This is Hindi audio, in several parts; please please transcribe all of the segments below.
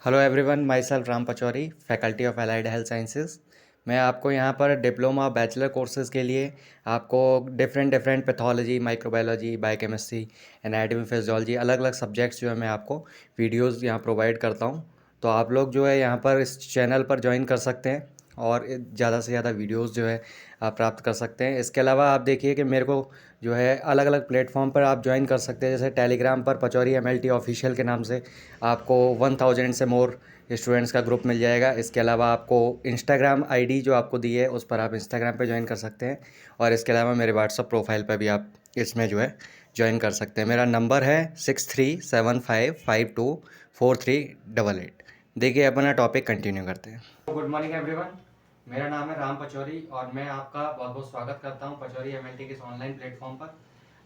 Hello everyone, my self Ram Pachauri, faculty of allied health sciences. मैं आपको यहाँ पर डिप्लोमा बैचलर कोर्सेज़ के लिए आपको different pathology, microbiology, biochemistry, anatomy, physiology, अलग अलग सब्जेक्ट्स जो है मैं आपको वीडियोज़ यहाँ प्रोवाइड करता हूँ। तो आप लोग जो है यहाँ पर इस चैनल पर ज्वाइन कर सकते हैं और ज़्यादा से ज़्यादा वीडियोज़ जो है आप प्राप्त कर सकते हैं। इसके अलावा आप देखिए कि मेरे को जो है अलग अलग प्लेटफॉर्म पर आप ज्वाइन कर सकते हैं। जैसे टेलीग्राम पर पचौरी MLT ऑफिशियल के नाम से आपको 1000 से मोर स्टूडेंट्स का ग्रुप मिल जाएगा। इसके अलावा आपको इंस्टाग्राम आईडी जो आपको दी है उस पर आप इंस्टाग्राम पे ज्वाइन कर सकते हैं। और इसके अलावा मेरे व्हाट्सअप प्रोफाइल पर भी आप इसमें जो है ज्वाइन कर सकते हैं। मेरा नंबर है 6375524388। देखिए अपना टॉपिक कंटिन्यू करते हैं। गुड मॉर्निंग एवरीवन, मेरा नाम है राम पचौरी और मैं आपका बहुत बहुत स्वागत करता हूं पचौरी MLT के इस ऑनलाइन प्लेटफॉर्म पर।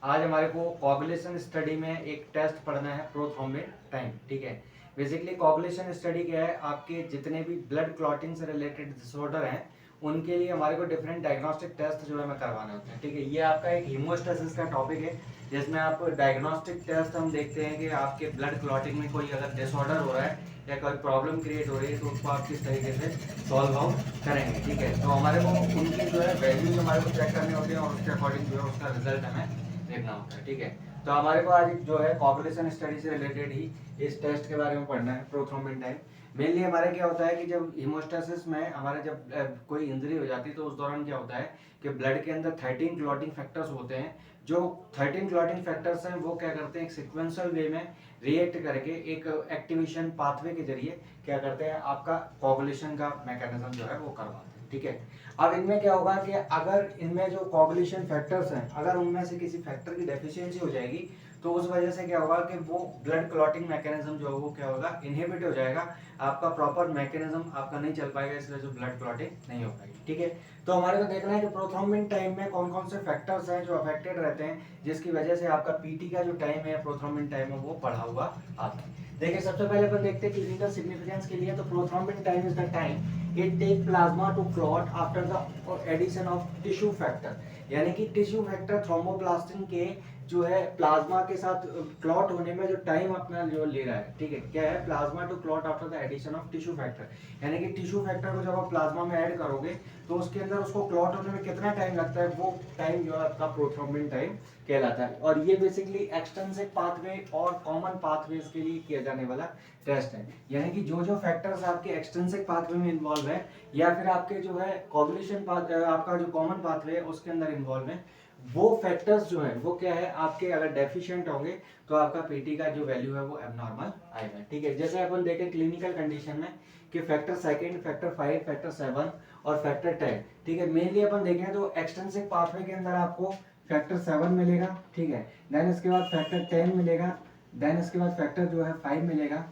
आज हमारे को कोगुलेशन स्टडी में एक टेस्ट पढ़ना है, प्रोथ्रोम्बिन टाइम। ठीक है, बेसिकली कोगुलेशन स्टडी क्या है, आपके जितने भी ब्लड क्लॉटिंग से रिलेटेड डिसऑर्डर हैं उनके लिए हमारे को डिफरेंट डायग्नोस्टिक टेस्ट जो है हमें करवाने होते हैं। ठीक है, ये आपका एक हीमोस्टेसिस का टॉपिक है जिसमें आप डायग्नोस्टिक टेस्ट हम देखते हैं कि आपके ब्लड क्लॉटिंग में कोई अगर डिसऑर्डर हो रहा है या कोई प्रॉब्लम क्रिएट हो रही है तो उसको आप किस तरीके से सॉल्व आउट करेंगे। ठीक है, तो हमारे को उनकी जो है वैल्यूज हमारे को चेक करनी होती है और उसके अकॉर्डिंग जो है उसका रिजल्ट हमें देखना होता है। ठीक है, तो हमारे को आज जो है कोगुलेशन स्टडी से रिलेटेड ही इस टेस्ट के बारे में पढ़ना है, प्रोथ्रोम्बिन टाइम। मेनली हमारे क्या होता है कि जब हीमोस्टेसिस में हमारे जब कोई इंजरी हो जाती है तो उस दौरान क्या होता है कि ब्लड के अंदर 13 क्लॉटिंग फैक्टर्स होते हैं। जो 13 क्लॉटिंग फैक्टर्स हैं वो क्या करते हैं, एक सिक्वेंशियल वे में रिएक्ट करके एक एक्टिवेशन पाथवे के जरिए क्या करते हैं, आपका कोगुलेशन का मैकेनिज्म जो है वो करवाते हैं। ठीक है, अब इनमें क्या होगा कि अगर इनमें जो कोगुलेशन फैक्टर्स हैं अगर उनमें से किसी फैक्टर की डेफिशिएंसी हो जाएगी तो उस वजह से क्या होगा कि वो ब्लड क्लॉटिंग मैकेनिज्म जो है वो क्या होगा, इनहिबिट हो जाएगा। आपका प्रॉपर मैकेनिज्म आपका नहीं चल पाएगा, इसलिए जो ब्लड क्लॉटिंग नहीं हो पाएगी। ठीक है, तो हमारे को देखना है कि प्रोथ्रोम्बिन टाइम में कौन कौन से फैक्टर्स हैं जो अफेक्टेड रहते हैं जिसकी वजह से आपका पीटी का जो टाइम है, प्रोथ्रोम्बिन टाइम है, वो बढ़ा हुआ आता है। देखिए सबसे पहले अपन देखते हैं क्लिनिकल सिग्निफिकेंस के लिए। तो prothrombin time is the time it take plasma to clot after the addition of tissue factor, यानी कि टिश्यू फैक्टर थ्रोम्बोप्लास्टिन के जो है प्लाज्मा के साथ क्लॉट होने में जो टाइम अपना जो ले रहा है। ठीक है, क्या है, plasma to clot after the addition of tissue factor, यानी कि टिश्यू फैक्टर को जब आप प्लाज्मा में ऐड करोगे तो उसके अंदर उसको क्लॉट होने में कितना टाइम लगता है, वो टाइम जो है आपका प्रोथ्रोम्बिन टाइम कहलाता है। और ये बेसिकली एक्सटेंसिव पाथवे और कॉमन पाथवेज के लिए किया जाने वाला टेस्ट है, यानी कि जो जो फैक्टर्स आपके एक्सटेंसिव पाथवे में इन्वॉल्व है या फिर आपके जो है कोगुलेशन पाथ आपका जो कॉमन पाथवे है उसके अंदर इन्वॉल्व है, वो फैक्टर्स जो है वो क्या है, आपके अगर डेफिशिएंट होंगे तो आपका पीटी का जो वैल्यू है वो एबनॉर्मल आएगा। ठीक है, जैसे अपन देखें क्लिनिकल कंडीशन में कि फैक्टर सेकंड, फैक्टर 5, फैक्टर 7 और फैक्टर 10। ठीक है, मेनली अपन देखें तो एक्सटेंसिव पाथवे के अंदर आपको फैक्टर 7 मिलेगा। ठीक है, देन इसके बाद फैक्टर 10 मिलेगा, देन इसके बाद फैक्टर जो है 5 मिलेगा।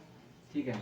ठीक है,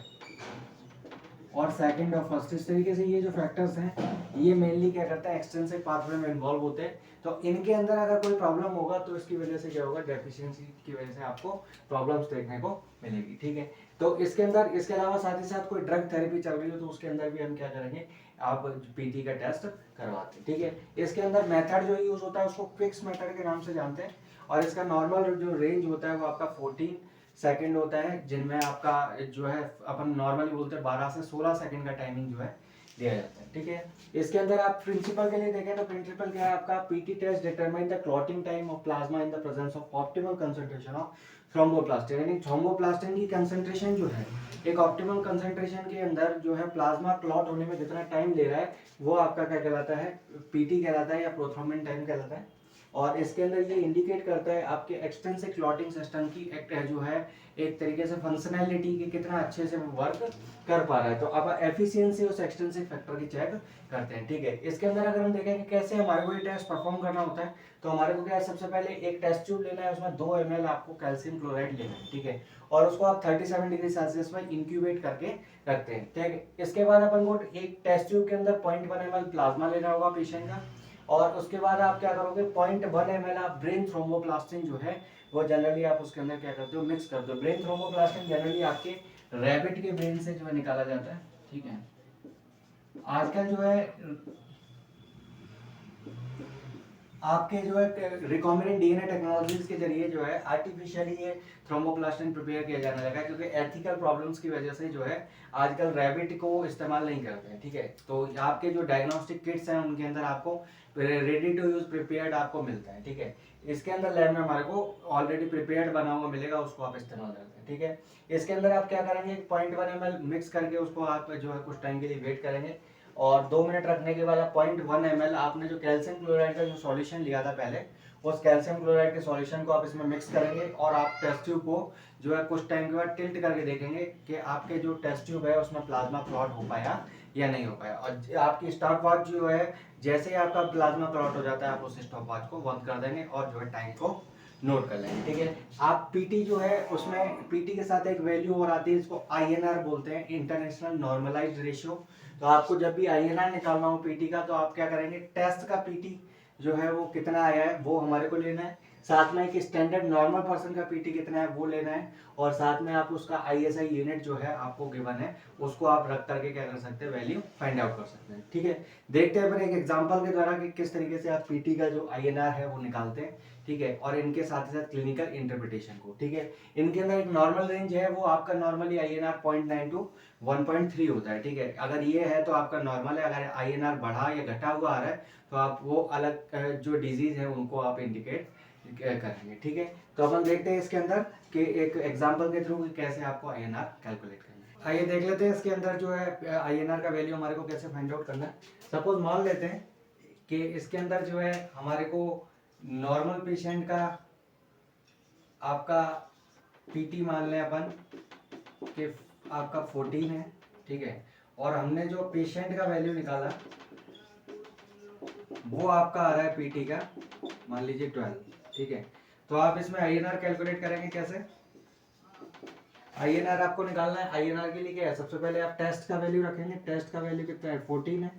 और सेकंड और फर्स्ट, इस तरीके से ये जो फैक्टर्स हैं ये मेनली क्या करते हैं, एक्सटेंसिव पाथवे में इन्वॉल्व होते हैं। तो इनके अंदर अगर कोई प्रॉब्लम होगा तो इसकी वजह से क्या होगा, डेफिशिएंसी की वजह से आपको प्रॉब्लम्स देखने को मिलेगी। ठीक है, तो इसके अंदर इसके अलावा साथ ही साथ कोई ड्रग थेरेपी चल रही हो तो उसके अंदर भी हम क्या करेंगे, आप पीटी का टेस्ट करवाते हैं। ठीक है, इसके अंदर मेथड जो यूज होता है उसको क्विक्स मेथड के नाम से जानते हैं और इसका नॉर्मल जो रेंज होता है वो आपका 14 सेकंड होता है, जिनमें आपका जो है अपन नॉर्मली बोलते हैं 12 से 16 सेकंड का टाइमिंग जो है दिया जाता है। ठीक है, इसके अंदर आप प्रिंसिपल के लिए देखें तो प्रिंसिपल क्या है आपका, PT test determine the clotting time of plasma in the presence of optimal concentration of thromboplastin, यानी थ्रोम्बोप्लास्टिन की कंसंट्रेशन जो है एक ऑप्टिमल कंसंट्रेशन के अंदर जो है प्लाज्मा क्लॉट होने में जितना टाइम ले रहा है वो आपका क्या कहलाता है, पीटी कहलाता है या प्रोथ्रोम्बिन टाइम कहलाता है। और इसके अंदर ये इंडिकेट करता है आपके एक्सटेंसिव क्लॉटिंग सिस्टम की जो है एक तरीके से फंक्शनैलिटी की कितना अच्छे से वो वर्क कर पा रहा है। तो अब एफिशिएंसी उस एक्सटेंसिव फैक्टर की चेक करते हैं। ठीक है, इसके अंदर अगर हम देखें कि कैसे हमारे को ये टेस्ट परफॉर्म करना होता है तो हमारे को क्या है, सबसे पहले एक टेस्ट ट्यूब लेना है, उसमें 2 ml आपको कैल्शियम क्लोराइड लेना है। ठीक है, और उसको आप 37 डिग्री सेल्सियस में इंक्यूबेट करके रखते हैं। ठीक है, इसके बाद अपन को एक टेस्ट ट्यूब के अंदर 0.1 ml प्लाज्मा लेना होगा पेशेंट का और उसके बाद आप क्या करोगे, 0.1 ml आप ब्रेन थ्रोम्बोप्लास्टिन जो है वो जनरली आप उसके अंदर क्या करते हो, मिक्स कर दो। ब्रेन थ्रोम्बोप्लास्टिन जनरली आपके रैबिट के ब्रेन से जो है निकाला जाता है। ठीक है, आजकल जो है आपके जो है रिकॉम्बिनेंट डीएनए टेक्नोलॉजीज के जरिए जो है आर्टिफिशियली ये थ्रोम्बोप्लास्टिन प्रिपेयर किया जाने लगा है, क्योंकि एथिकल प्रॉब्लम्स की वजह से जो है आजकल रैबिट को इस्तेमाल नहीं करते हैं, ठीक है। तो आपके जो डायग्नोस्टिक किट्स हैं उनके अंदर आपको रेडी टू यूज प्रिपेयर्ड आपको मिलता है, ठीक है। इसके अंदर लैब में हमारे को ऑलरेडी प्रिपेयर्ड बना हुआ मिलेगा, उसको आप इस्तेमाल करते हैं, ठीक है। इसके अंदर आप क्या करेंगे, 0.1 ml मिक्स करके उसको आप जो है कुछ टाइम के लिए वेट करेंगे, और 2 मिनट रखने के बाद आप 0.1 ml आपने जो कैल्शियम क्लोराइड का जो सॉल्यूशन लिया था पहले, उस कैल्शियम क्लोराइड के सॉल्यूशन को आप इसमें मिक्स करेंगे, और आप टेस्ट ट्यूब को जो है कुछ टाइम के बाद टिल्ट करके देखेंगे कि आपके जो टेस्ट ट्यूब है उसमें प्लाज्मा क्लॉट हो पाया या नहीं हो पाया। और आपकी स्टॉप वॉच जो है जैसे ही आपका प्लाज्मा क्लॉट हो जाता है आप उस स्टॉप वॉच को बंद कर देंगे और जो है टाइम को नोट कर लेंगे, ठीक है। आप पीटी जो है उसमें पीटी के साथ एक वैल्यू और आती है, इसको आईएनआर बोलते हैं, इंटरनेशनल नॉर्मलाइज्ड रेशियो। तो आपको जब भी आईएनआर निकालना हो पीटी का, तो आप क्या करेंगे, टेस्ट का पीटी जो है वो कितना आया है वो हमारे को लेना है, साथ में एक स्टैंडर्ड नॉर्मल पर्सन का पीटी कितना है वो लेना है, और साथ में आप उसका आईएसआई यूनिट जो है आपको गिवन है उसको आप रख करके क्या कर सकते हैं, वैल्यू फाइंड आउट कर सकते हैं, ठीक है। देखते हैं अपन एक एग्जांपल के द्वारा कि किस तरीके से आप पीटी का जो आईएनआर है वो निकालते हैं, ठीक है, और इनके साथ ही साथ क्लिनिकल इंटरप्रिटेशन को, ठीक है। इनके अंदर एक नॉर्मल रेंज है, वो आपका नॉर्मली आईएनआर 0.9 टू 1.3 होता है, ठीक है। अगर ये है तो आपका नॉर्मल है, अगर आईएनआर बढ़ा या घटा हुआ आ रहा है तो आप वो अलग जो डिजीज है उनको आप इंडिकेट करेंगे, ठीक है। तो अपन देखते हैं इसके अंदर कि एक एग्जांपल के थ्रू कैसे आपको आईएनआर कैलकुलेट करना है। आइए देख लेते हैं इसके अंदर जो है आईएनआर का वैल्यू हमारे को कैसे फाइंड आउट करना है। सपोज मान लेते हैं कि इसके अंदर जो है हमारे को नॉर्मल पेशेंट का आपका पीटी मान लें अपन कि आपका 14 है, ठीक है, और हमने जो पेशेंट का वैल्यू निकाला वो आपका आ रहा है पीटी का मान लीजिए 12, ठीक है। तो आप इसमें आईएनआर कैलकुलेट करेंगे कैसे, आईएनआर आपको निकालना है। आईएनआर के लिए क्या है, सबसे पहले आप टेस्ट का वैल्यू रखेंगे, टेस्ट का वैल्यू कितना है 14 है,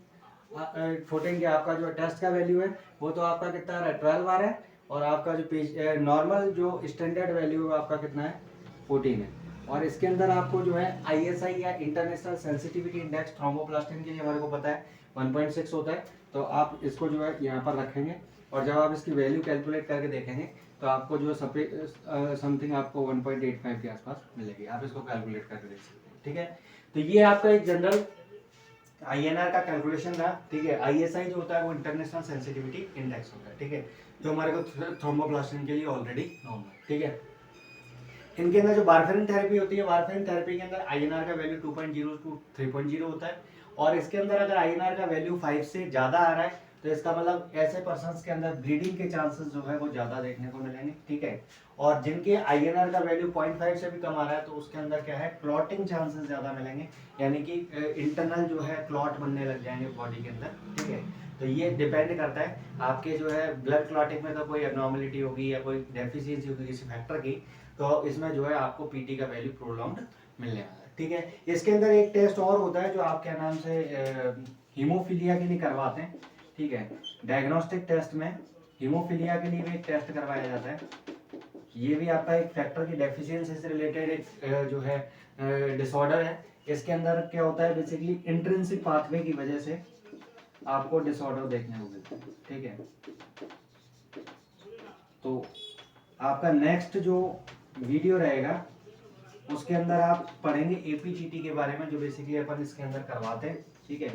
14 के आपका जो टेस्ट का वैल्यू है वो तो आपका कितना आ रहा है 12 आ रहा है, और आपका जो नॉर्मल जो स्टैंडर्ड वैल्यू है आपका कितना है 14 है। और इसके अंदर आपको जो है आईएसआई या इंटरनेशनल सेंसिटिविटी इंडेक्स थ्रोम्बोप्लास्टिन के लिए हमारे को पता है 1.6 होता है, तो आप इसको जो है यहाँ पर रखेंगे, और जब आप इसकी वैल्यू कैलकुलेट करके देखेंगे तो आपको जो समथिंग आपको 1.85 के आसपास मिलेगी, आप इसको कैलकुलेट करके देख सकते हैं, ठीक है। तो ये आपका एक जनरल आईएनआर का कैलकुलेशन था, ठीक है। आईएसआई जो होता है वो इंटरनेशनल सेंसिटिविटी इंडेक्स होता है, ठीक है, जो हमारे को थ्रोम्बोप्लास्टिन के लिए ऑलरेडी नॉर्मल है, ठीक है। इनके अंदर जो वारफेरिन थेरेपी होती है, वारफेरिन थेरेपी के अंदर आईएनआर का वैल्यू 2.0 टू 3.0 होता है, और इसके अंदर अगर आईएनआर का वैल्यू 5 से ज्यादा आ रहा है तो इसका मतलब ऐसे पर्सन्स के अंदर ब्लीडिंग के चांसेस जो है वो ज्यादा देखने को मिलेंगे, ठीक है। और जिनके आईएनआर का वैल्यू 0.5 से भी कम आ रहा है तो उसके अंदर क्या है, क्लॉटिंग चांसेस ज्यादा मिलेंगे, यानी कि इंटरनल जो है क्लॉट बनने लग जाएंगे बॉडी के अंदर, ठीक है। तो ये डिपेंड करता है आपके जो है ब्लड क्लॉटिंग में तो कोई एबनॉर्मलिटी होगी या कोई डेफिशिएंसी होगी किसी फैक्टर की, तो इसमें जो है आपको पीटी का वैल्यू प्रोलॉन्ग्ड मिलने वाला है, ठीक है। इसके अंदर एक टेस्ट और होता है जो आप क्या नाम से हीमोफीलिया के लिए करवाते हैं, ठीक है। डायग्नोस्टिक टेस्ट में हीमोफीलिया के लिए भी एक टेस्ट करवाया जाता है, ये भी आपका एक फैक्टर की डेफिशिएंसी से रिलेटेड एक जो है डिसऑर्डर है। इसके अंदर क्या होता है, बेसिकली इंट्रिंसिक पाथवे की वजह से आपको डिसऑर्डर देखने को मिलता है, ठीक है। तो आपका नेक्स्ट जो वीडियो रहेगा उसके अंदर आप पढ़ेंगे एपीटीटी के बारे में, जो बेसिकली अपन इसके अंदर करवाते हैं, ठीक है।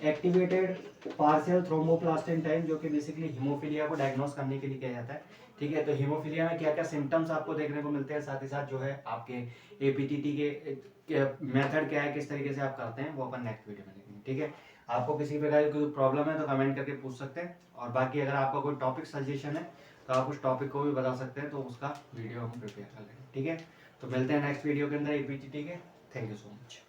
एक्टिवेटेड पार्शियल थ्रोम्बोप्लास्टिन टाइम, जो कि बेसिकली हीमोफीलिया को डायग्नोस करने के लिए किया जाता है, ठीक है। तो हीमोफीलिया में क्या क्या सिम्टम्स आपको देखने को मिलते हैं, साथ ही साथ जो है आपके एपीटीटी के मेथड क्या है, किस तरीके से आप करते हैं, वो अपन नेक्स्ट वीडियो में देखेंगे, ठीक है। आपको किसी प्रकार की कोई प्रॉब्लम है तो कमेंट करके पूछ सकते हैं, और बाकी अगर आपका कोई टॉपिक सजेशन है तो आप उस टॉपिक को भी बता सकते हैं, तो उसका वीडियो हम प्रिपेयर कर लेंगे, ठीक है। तो मिलते हैं नेक्स्ट वीडियो के अंदर एपीटीटी के। Thank you so much.